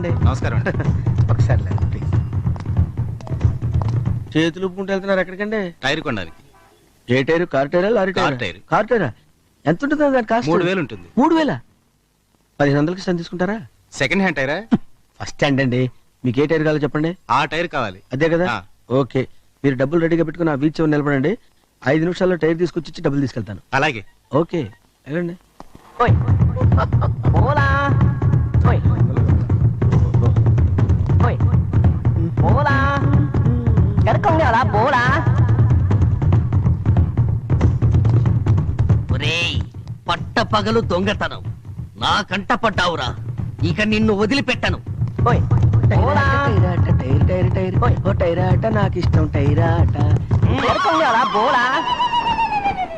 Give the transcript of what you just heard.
అండి. నమస్కారం అండి. ఒకసారి లేండి, ప్లీజ్. చేతులు ఊపుకుంటూ వెళ్తున్నారు ఎక్కడికండి? టైర్ కొనడానికి. ఏ టైరు? కార్ టైరా, లారీ కార్ టైరు. కార్ టైరా? ఎంత ఉంటుంది దాని కాస్ట్? 3000 ఉంటుంది. 3000? 1500కి ఇస్తాను, తీసుకుంటారా? సెకండ్ హ్యాండ్ టైరా? ఫస్ట్ హ్యాండ్ అండి. మీకు ఏ టైర్ కావాలో చెప్పండి. ఆ టైర్ కావాలి. అదే కదా? ఆ. ఓకే, మీరు డబ్బులు రెడీగా పెట్టుకుని ఆ బీచ్ చివరి నిలబడండి. 5 నిమిషాల్లో టైర్ తీసుకొచ్చి డబ్బులు తీసుకెళ్తాను. అలాగే. ఓకే, వెళ్ళండి. పట్ట పగలు దొంగతనం నా కంట పడ్డావురా, ఇక నిన్ను వదిలిపెట్టను. టైర్ టైర్ టైర్ టైర్, ఓ టైరాట నాకు ఇష్టం టైరాట.